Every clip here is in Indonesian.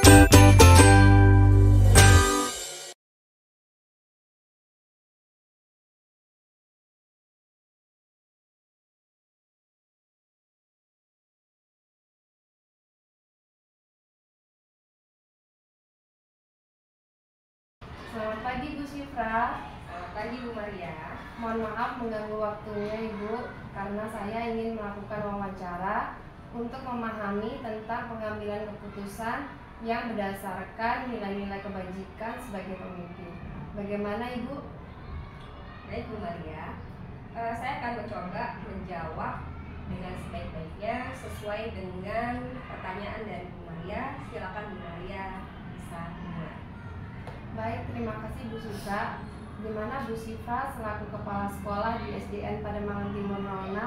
Selamat pagi Bu Sifra. Selamat pagi Bu Maria. Mohon maaf mengganggu waktunya Ibu, karena saya ingin melakukan wawancara untuk memahami tentang pengambilan keputusan yang berdasarkan nilai-nilai kebajikan sebagai pemimpin. Bagaimana Ibu? Baik Bu Maria, saya akan mencoba menjawab dengan sebaik-baiknya sesuai dengan pertanyaan dari Bu Maria. Silakan Bu Maria bisa mulai. Baik, terima kasih Bu Sifra. Di mana Bu Sifra selaku kepala sekolah di SDN Pademangan Timur 06,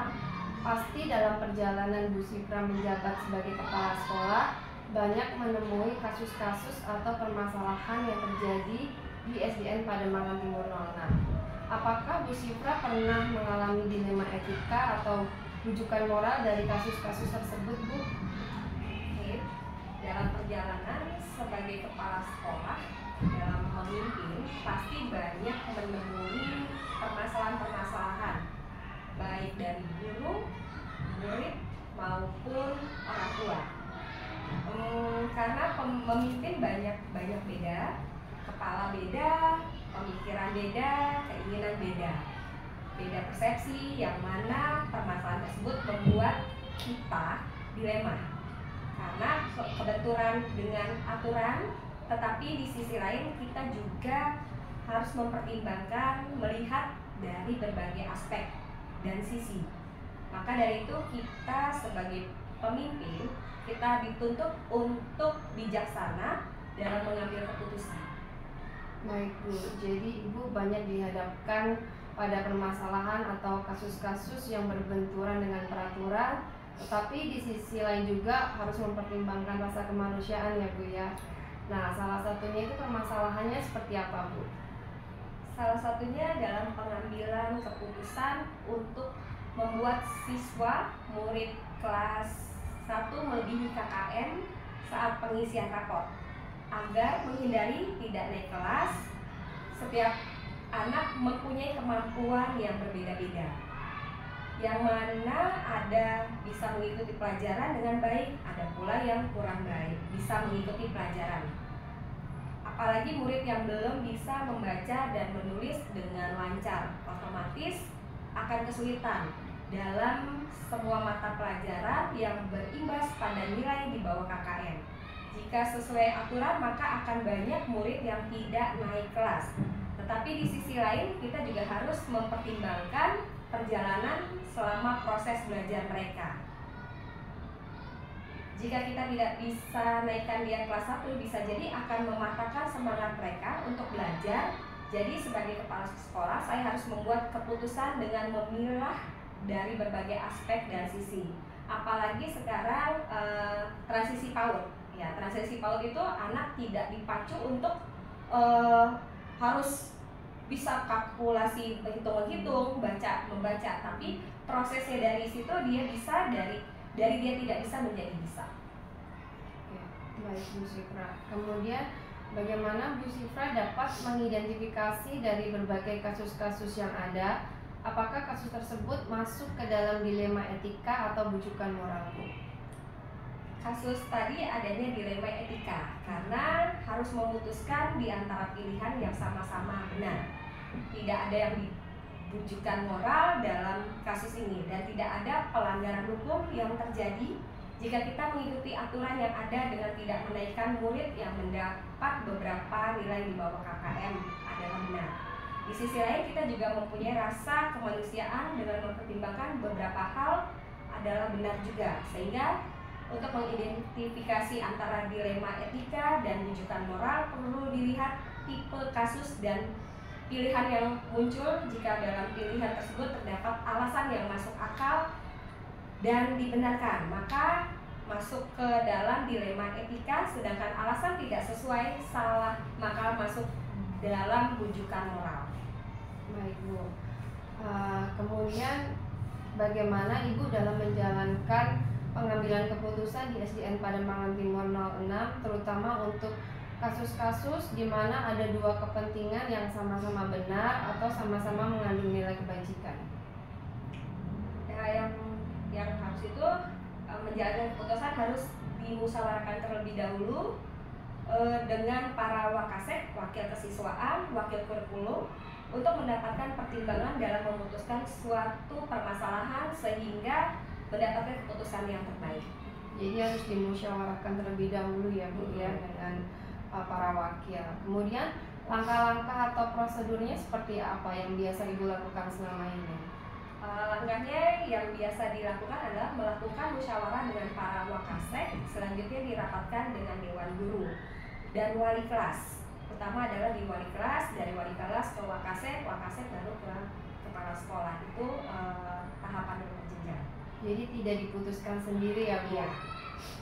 pasti dalam perjalanan Bu Sifra menjabat sebagai kepala sekolah banyak menemui kasus-kasus atau permasalahan yang terjadi di SDN Pademangan Timur 06. Apakah Bu Sifra pernah mengalami dilema etika atau rujukan moral dari kasus-kasus tersebut, Bu? Oke. Dalam perjalanan sebagai kepala sekolah, dalam memimpin pasti banyak menemui permasalahan-permasalahan baik dari guru, murid maupun orang tua. Karena memimpin banyak beda, kepala beda, pemikiran beda, keinginan beda persepsi, yang mana permasalahan tersebut membuat kita dilema. Karena kebenturan dengan aturan, tetapi di sisi lain kita juga harus mempertimbangkan, melihat dari berbagai aspek dan sisi. Maka dari itu kita sebagai pemimpin, kita dituntut untuk bijaksana dalam mengambil keputusan. Baik Bu, jadi Ibu banyak dihadapkan pada permasalahan atau kasus-kasus yang berbenturan dengan peraturan, tetapi di sisi lain juga harus mempertimbangkan rasa kemanusiaan ya Bu ya. Nah, salah satunya itu permasalahannya seperti apa Bu? Salah satunya dalam pengambilan keputusan untuk membuat siswa murid kelas 1 melebihi KKM saat pengisian rapor. Agar menghindari tidak naik kelas, setiap anak mempunyai kemampuan yang berbeda-beda, yang mana ada bisa mengikuti pelajaran dengan baik, ada pula yang kurang baik bisa mengikuti pelajaran. Apalagi murid yang belum bisa membaca dan menulis dengan lancar, otomatis akan kesulitan dalam semua mata pelajaran yang berimbas pada nilai di bawah KKM. Jika sesuai aturan, maka akan banyak murid yang tidak naik kelas. Tetapi di sisi lain kita juga harus mempertimbangkan perjalanan selama proses belajar mereka. Jika kita tidak bisa naikkan dia kelas 1, bisa jadi akan mematahkan semangat mereka untuk belajar. Jadi sebagai kepala sekolah, saya harus membuat keputusan dengan memilah dari berbagai aspek dan sisi. Apalagi sekarang transisi PAUD. Ya, transisi PAUD itu anak tidak dipacu untuk harus bisa kalkulasi, menghitung, membaca, tapi prosesnya dari situ dia bisa dari dia tidak bisa menjadi bisa. Oke, baik Bu Sifra. Kemudian bagaimana Bu Sifra dapat mengidentifikasi dari berbagai kasus-kasus yang ada, apakah kasus tersebut masuk ke dalam dilema etika atau bujukan moral, Bu? Kasus tadi adanya dilema etika karena harus memutuskan di antara pilihan yang sama-sama benar. Tidak ada yang dibujukan moral dalam kasus ini dan tidak ada pelanggaran hukum yang terjadi jika kita mengikuti aturan yang ada dengan tidak menaikkan murid yang mendapat beberapa nilai di bawah KKM adalah benar. Di sisi lain kita juga mempunyai rasa kemanusiaan dengan mempertimbangkan beberapa hal adalah benar juga, sehingga untuk mengidentifikasi antara dilema etika dan bujukan moral perlu dilihat tipe kasus dan pilihan yang muncul. Jika dalam pilihan tersebut terdapat alasan yang masuk akal dan dibenarkan, maka masuk ke dalam dilema etika, sedangkan alasan tidak sesuai, salah, maka masuk dalam bujukan moral. Baik Bu. Kemudian bagaimana Ibu dalam menjalankan pengambilan keputusan di SDN Pademangan Timur 06, terutama untuk kasus-kasus di mana ada dua kepentingan yang sama-sama benar atau sama-sama mengandung nilai kebajikan. Ya, yang harus itu menjalankan keputusan harus dimusyawarahkan terlebih dahulu dengan para wakasek, wakil kesiswaan, wakil kurikulum, untuk mendapatkan pertimbangan dalam memutuskan suatu permasalahan sehingga mendapatkan keputusan yang terbaik. Jadi harus dimusyawarahkan terlebih dahulu ya Bu ya, dengan para wakil. Kemudian langkah-langkah atau prosedurnya seperti apa yang biasa Ibu lakukan selama ini? Langkahnya yang biasa dilakukan adalah melakukan musyawarah dengan para wakasek, selanjutnya dirapatkan dengan dewan guru dan wali kelas. Pertama adalah di wali kelas, dari wali kelas ke wakasek, wakasek baru ke kepala sekolah. Itu tahapan yang berjenjang. Jadi tidak diputuskan sendiri ya Bu? Iya.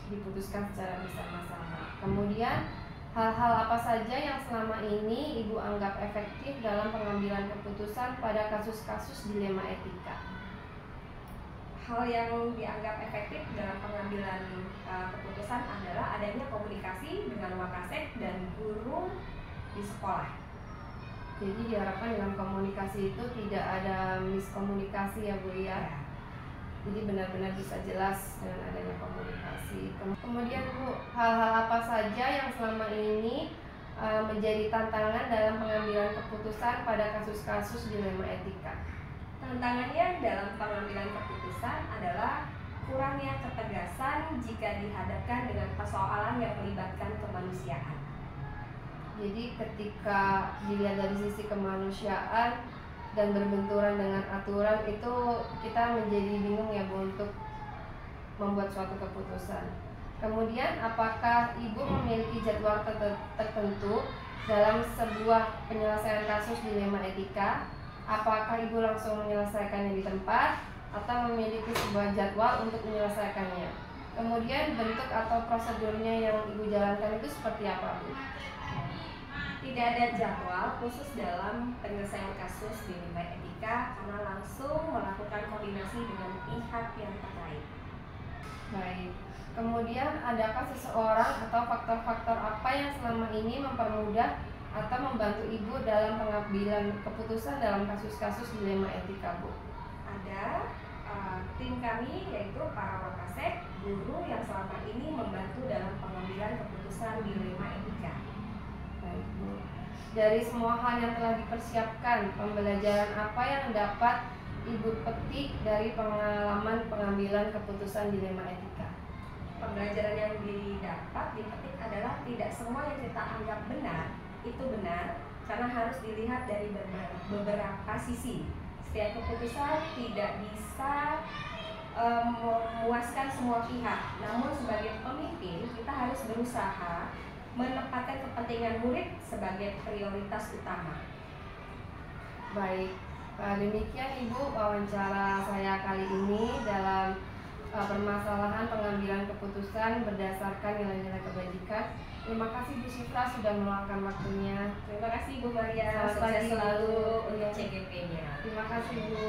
Diputuskan secara bersama-sama. Kemudian hal-hal apa saja yang selama ini Ibu anggap efektif dalam pengambilan keputusan pada kasus-kasus dilema etika? Hal yang dianggap efektif dalam pengambilan keputusan adalah adanya komunikasi dengan wakasek dan guru di sekolah. Jadi diharapkan dengan komunikasi itu tidak ada miskomunikasi ya Bu ya? Jadi benar-benar bisa jelas dengan adanya komunikasi. Kemudian Bu, hal-hal apa saja yang selama ini menjadi tantangan dalam pengambilan keputusan pada kasus-kasus dilema etika? Tantangannya dalam pengambilan keputusan adalah kurangnya ketegasan jika dihadapkan dengan persoalan yang melibatkan kemanusiaan. Jadi ketika dilihat dari sisi kemanusiaan dan berbenturan dengan aturan, itu kita menjadi bingung ya Bu untuk membuat suatu keputusan. Kemudian apakah Ibu memiliki jadwal tertentu dalam sebuah penyelesaian kasus dilema etika? Apakah Ibu langsung menyelesaikannya di tempat atau memiliki sebuah jadwal untuk menyelesaikannya? Kemudian bentuk atau prosedurnya yang Ibu jalankan itu seperti apa Bu? Tidak ada jadwal khusus dalam penyelesaian kasus dilema etika karena langsung melakukan koordinasi dengan pihak yang terkait. Baik. Kemudian adakah seseorang atau faktor-faktor apa yang selama ini mempermudah atau membantu Ibu dalam pengambilan keputusan dalam kasus-kasus dilema etika Bu? Ada tim kami yaitu para wakasek, guru yang selama ini membantu dalam pengambilan keputusan dilema etika. Baik Bu. Dari semua hal yang telah dipersiapkan, pembelajaran apa yang dapat Ibu petik dari pengalaman pengambilan keputusan dilema etika? Pembelajaran yang dipetik adalah tidak semua yang kita anggap benar itu benar, karena harus dilihat dari beberapa sisi. Setiap keputusan tidak bisa memuaskan semua pihak. Namun sebagai pemimpin kita harus berusaha menempatkan kepentingan murid sebagai prioritas utama. Baik, demikian Ibu wawancara saya kali ini dalam permasalahan pengambilan keputusan berdasarkan nilai-nilai kebajikan. Terima kasih Bu Sifra sudah meluangkan waktunya. Terima kasih Bu Maria, Selamat sukses pagi, selalu Bu. untuk CGP-nya. Terima kasih Bu.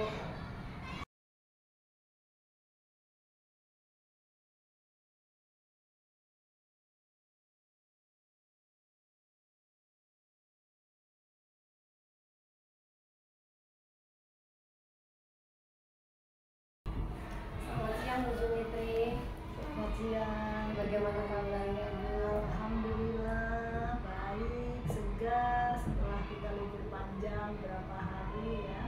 Selamat siang Bu Jumitri. Selamat siang. Bagaimana kabarnya Bu? Alhamdulillah baik, segar setelah kita libur panjang berapa hari ya.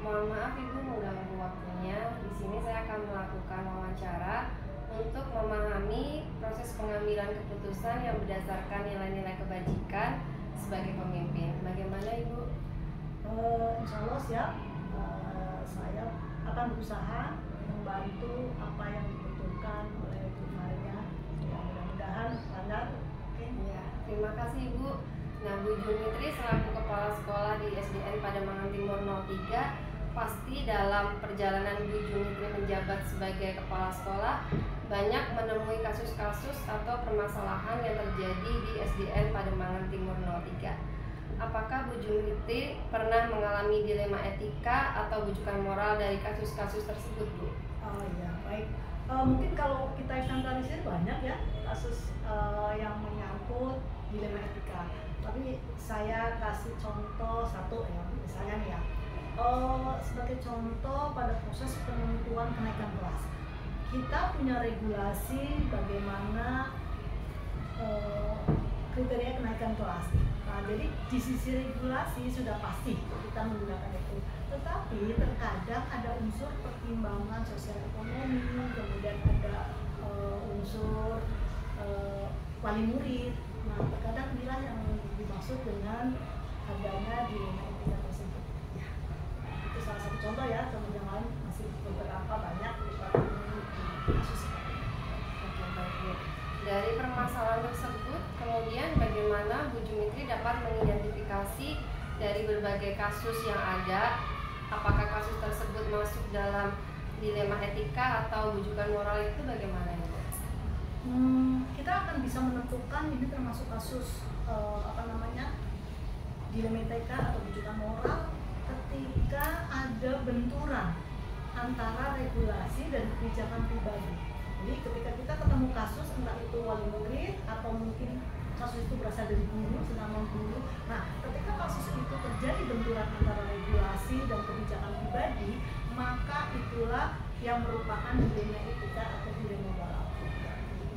Mohon maaf Ibu mengganggu waktunya. Di sini saya akan melakukan wawancara untuk memahami proses pengambilan keputusan yang berdasarkan nilai-nilai kebajikan sebagai pemimpin. Bagaimana Ibu? Insya Allah siap. Saya akan berusaha membantu apa yang dibutuhkan oleh Bu Maria. Ya, mudah-mudahan lancar. Oke. Ya, terima kasih Ibu. Nah, Bu Jumitri selaku Kepala Sekolah di SDN Pademangan Timur 03, pasti dalam perjalanan Bu Jumitri menjabat sebagai Kepala Sekolah banyak menemui kasus-kasus atau permasalahan yang terjadi di SDN Pademangan Timur 03. Apakah Bu Jumitri pernah mengalami dilema etika atau bujukan moral dari kasus-kasus tersebut Bu? Oh ya baik. Mungkin kalau kita inventarisir banyak ya kasus yang menyangkut dilema etika. Tapi saya kasih contoh satu ya, misalnya nih ya. Sebagai contoh pada proses penentuan kenaikan kelas, kita punya regulasi bagaimana kriteria kenaikan kelas. Nah, jadi di sisi regulasi sudah pasti kita menggunakan itu. Tetapi terkadang ada unsur pertimbangan sosial ekonomi, kemudian ada unsur wali murid. Nah, terkadang inilah yang dimaksud dengan adanya dilema etika tersebut. Ya, itu salah satu contoh ya. Contoh yang lain masih beberapa banyak di kasus. Oke, baik Bu. Dari permasalahan tersebut, kemudian bagaimana Bu Jumitri dapat mengidentifikasi dari berbagai kasus yang ada, apakah kasus tersebut masuk dalam dilema etika atau bujukan moral itu bagaimana ya? Kita akan bisa menentukan ini termasuk kasus dilema etika atau bujukan moral ketika ada benturan antara regulasi dan kebijakan pribadi. Jadi ketika kita ketemu kasus, entah itu wali murid atau mungkin kasus itu berasal dari guru, sedang guru. Nah, ketika kasus itu terjadi benturan antara regulasi dan kebijakan pribadi, maka itulah yang merupakan dilema etika atau dilema moral.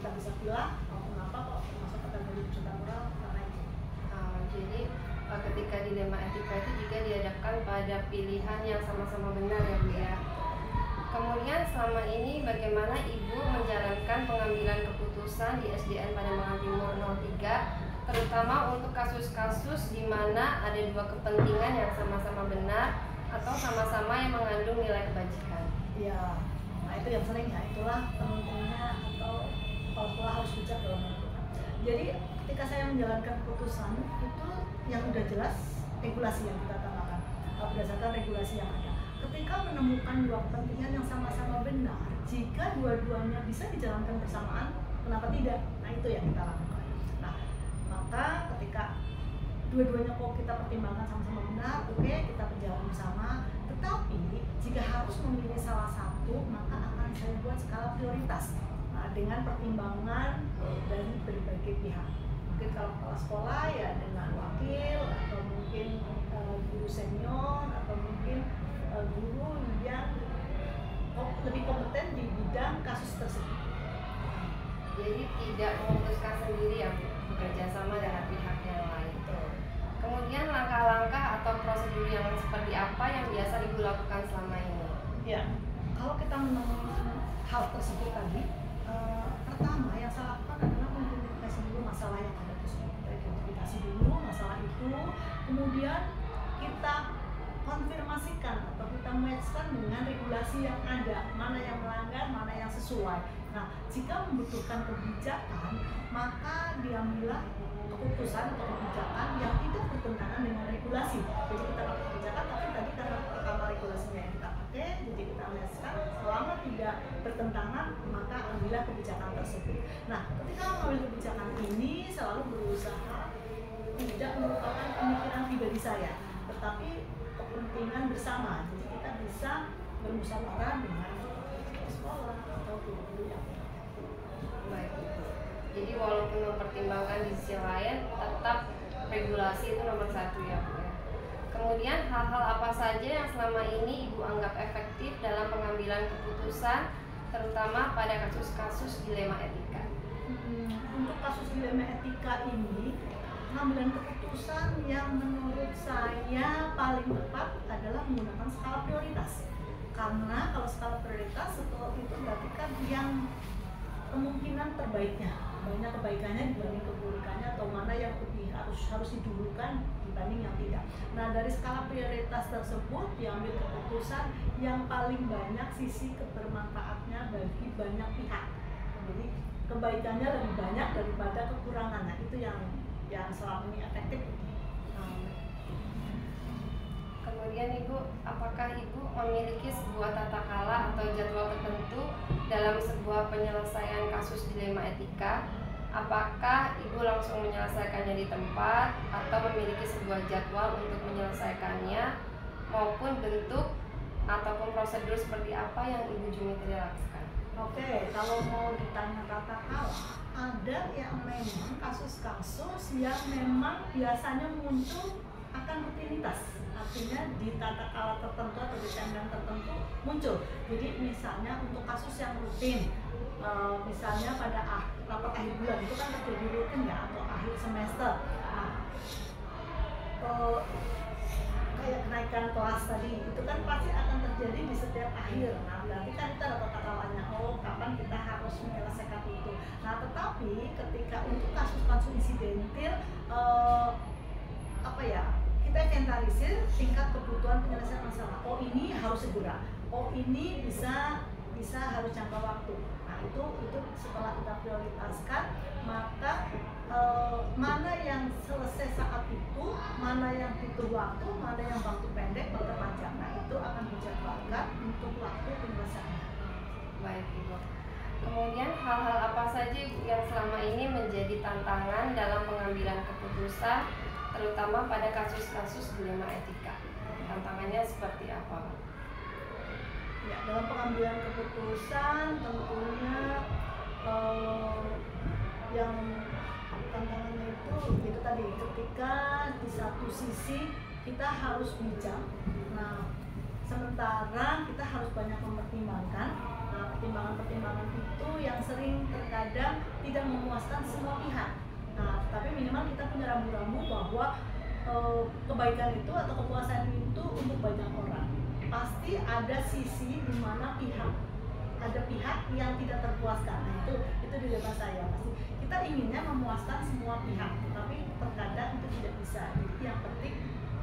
Kita bisa bilang kenapa kok termasuk kategori bujukan moral karena itu. Jadi ketika dilema etika itu juga dihadapkan pada pilihan yang sama-sama benar ya Bu ya. Kemudian selama ini bagaimana Ibu menjalankan pengambilan keputusan di SDN Pademangan Timur 03, terutama untuk kasus-kasus di mana ada dua kepentingan yang sama-sama benar atau sama-sama yang mengandung nilai kebajikan? Ya, nah itu yang sering ya, itulah pentingnya atau sekolah harus bijak dalam menentukan. Jadi ketika saya menjalankan keputusan itu yang udah jelas regulasi yang kita tambahkan berdasarkan regulasi yang ada. Ketika menemukan dua kepentingan yang sama-sama benar, jika dua-duanya bisa dijalankan bersamaan, kenapa tidak? Nah itu yang kita lakukan. Nah, maka ketika dua-duanya kok kita pertimbangkan sama-sama benar, oke, kita berjalan bersama. Tetapi jika harus memilih salah satu, maka akan saya buat skala prioritas dengan pertimbangan dari berbagai pihak. Mungkin kalau kepala sekolah ya dengan wakil, atau mungkin guru senior, atau mungkin guru yang lebih kompeten di bidang kasus tersebut. Jadi tidak memutuskan sendiri ya, bekerja sama dengan pihak yang lain. Kemudian langkah-langkah atau prosedur yang seperti apa yang biasa Ibu lakukan selama ini? Ya, kalau kita menemukan hal tersebut tadi, pertama yang saya lakukan adalah mengidentifikasi dulu masalah yang ada tersebut. Kita identifikasi dulu masalah itu, kemudian kita konfirmasikan atau kita matchkan dengan regulasi yang ada, mana yang melanggar, mana yang sesuai. Nah, jika membutuhkan kebijakan, maka diambillah keputusan atau kebijakan yang tidak bertentangan dengan regulasi. Jadi kita pakai kebijakan, tapi tadi karena pertama regulasinya yang kita pakai, jadi kita matchkan. Selama tidak bertentangan, maka ambillah kebijakan tersebut. Nah, ketika mengambil kebijakan ini, selalu berusaha tidak merupakan pemikiran pribadi saya, tetapi kepentingan bersama. Jadi kita bisa bermusyawarah dengan sekolah atau guru-guru yang baik. Jadi walaupun mempertimbangkan di sisi lain, tetap regulasi itu nomor satu ya Bu ya. Kemudian hal-hal apa saja yang selama ini Ibu anggap efektif dalam pengambilan keputusan, terutama pada kasus-kasus dilema etika? Untuk kasus dilema etika ini, pengambilan keputusan yang menurut saya paling tepat adalah menggunakan skala prioritas. Karena kalau skala prioritas setelah itu berarti kan yang kemungkinan terbaiknya, banyak kebaikannya dibanding keburukannya, atau mana yang lebih harus didulukan dibanding yang tidak. Nah, dari skala prioritas tersebut diambil keputusan yang paling banyak sisi kebermanfaatnya bagi banyak pihak. Jadi kebaikannya lebih banyak daripada kekurangannya. Itu yang selama ini efektif. Kemudian Ibu, apakah Ibu memiliki sebuah tata kala atau jadwal tertentu dalam sebuah penyelesaian kasus dilema etika? Apakah Ibu langsung menyelesaikannya di tempat atau memiliki sebuah jadwal untuk menyelesaikannya, maupun bentuk ataupun prosedur seperti apa yang Ibu Jumitri lakukan? Oke, kalau mau ditanya tata kalah, ada yang memang kasus-kasus yang memang biasanya muncul akan rutinitas. Artinya di tata kalah tertentu atau di timeline tertentu muncul. Jadi misalnya untuk kasus yang rutin, misalnya pada rapat akhir bulan itu kan terjadi rutin ya, atau akhir semester. Nah, kayak kenaikan kelas tadi itu kan pasti akan terjadi di setiap akhir. Nah, berarti kan kita ada tata kalahnya. Oh, kapan kita harus menyelesaikan itu. Nah, tetapi ketika untuk kasus-kasus insidentil, kita inventarisir tingkat kebutuhan penyelesaian masalah. Oh, ini harus segera. Oh, ini bisa harus jangka waktu. Nah, itu setelah kita prioritaskan, maka mana yang selesai saat itu, mana yang butuh waktu, mana yang waktu pendek, waktu panjang. Nah, itu akan dijadwalkan untuk waktu penyelesaian. Baik Ibu. Kemudian hal-hal apa saja Ibu yang selama ini menjadi tantangan dalam pengambilan keputusan, terutama pada kasus-kasus dilema etika? Tantangannya seperti apa? Ya, dalam pengambilan keputusan tentunya yang tantangannya itu tadi, ketika di satu sisi kita harus bijak, nah sementara kita harus banyak mempertimbangkan. Nah, pertimbangan-pertimbangan itu yang sering terkadang tidak memuaskan semua pihak. Nah, tapi minimal kita punya rambu-rambu bahwa kebaikan itu atau kepuasan itu untuk banyak orang. Pasti ada sisi di mana ada pihak yang tidak terpuaskan. Nah, itu dilema saya. Pasti kita inginnya memuaskan semua pihak, tapi terkadang itu tidak bisa. Jadi yang penting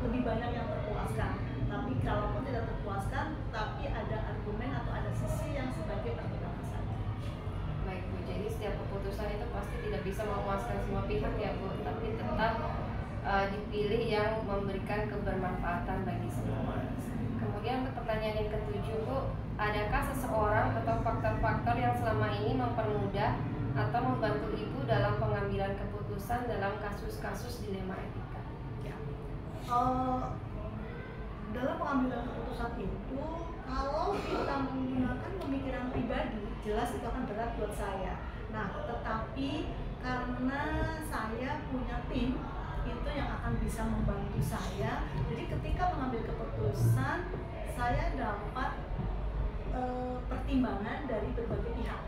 lebih banyak yang terpuaskan. Tapi kalaupun tidak terpuaskan, tapi ada argumen atau ada sisi yang sebagai pertimbangan saja. Baik Bu, jadi setiap keputusan itu pasti tidak bisa memuaskan semua pihak ya Bu, tapi tetap dipilih yang memberikan kebermanfaatan bagi semua. Kemudian untuk pertanyaan yang ketujuh Bu, adakah seseorang atau faktor-faktor yang selama ini mempermudah atau membantu Ibu dalam pengambilan keputusan dalam kasus-kasus dilema etika? Ya. Dalam pengambilan keputusan itu, kalau kita menggunakan pemikiran pribadi, jelas itu akan berat buat saya. Nah, tetapi karena saya punya tim itu yang akan bisa membantu saya, jadi ketika mengambil keputusan saya dapat pertimbangan dari berbagai pihak,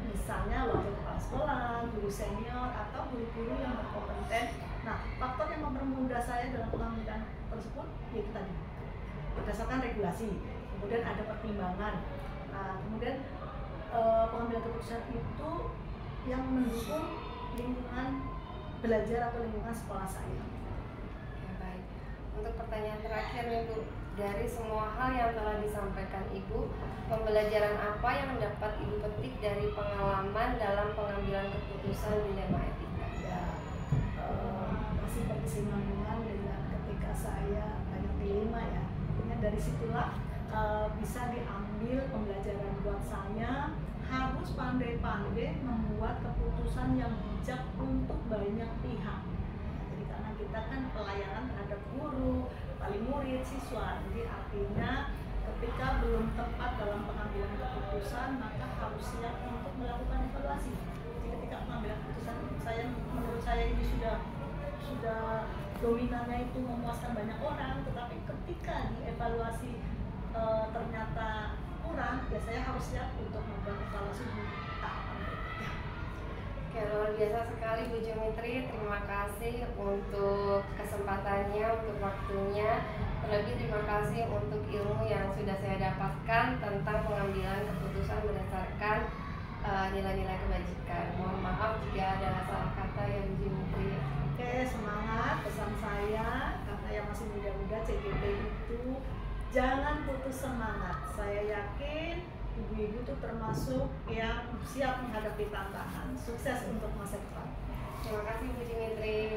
misalnya wakil kepala sekolah, guru senior, atau guru-guru yang berkompeten. Nah, faktor yang mempermudah saya dalam pengambilan tersebut yaitu tadi berdasarkan regulasi, kemudian ada pertimbangan. Nah, kemudian pengambilan keputusan itu yang mendukung lingkungan belajar atau lingkungan sekolah saya. Ya, baik. Untuk pertanyaan terakhir nih Bu, dari semua hal yang telah disampaikan Ibu, pembelajaran apa yang dapat Ibu petik dari pengalaman dalam pengambilan keputusan dilema etika? Ya, masih berkesinambungan dengan ketika saya banyak dilema ya. Dari situlah bisa diambil pembelajaran buat saya, harus pandai-pandai membuat keputusan yang bijak untuk banyak pihak. Jadi karena kita kan pelayanan terhadap guru, wali murid, siswa, jadi artinya ketika belum tepat dalam pengambilan keputusan, maka harus siap untuk melakukan evaluasi. Jadi ketika pengambilan keputusan menurut saya ini sudah dominannya itu memuaskan banyak orang, tetapi ketika dievaluasi ternyata kurang, ya saya harus siap untuk membuat evaluasi di tahapan berikutnya. Oke, luar biasa sekali Bu Jumitri, terima kasih untuk kesempatannya, untuk waktunya. Terlebih terima kasih untuk ilmu yang sudah saya dapatkan tentang pengambilan keputusan berdasarkan nilai-nilai kebajikan. Mohon maaf jika ada salah kata ya Bu Jumitri. Oke, semangat. Pesan saya karena yang masih muda-muda, CGP itu jangan putus semangat. Saya yakin ibu-ibu itu termasuk yang siap menghadapi tantangan. Sukses untuk masa depan. Terima kasih Bu Jumitri.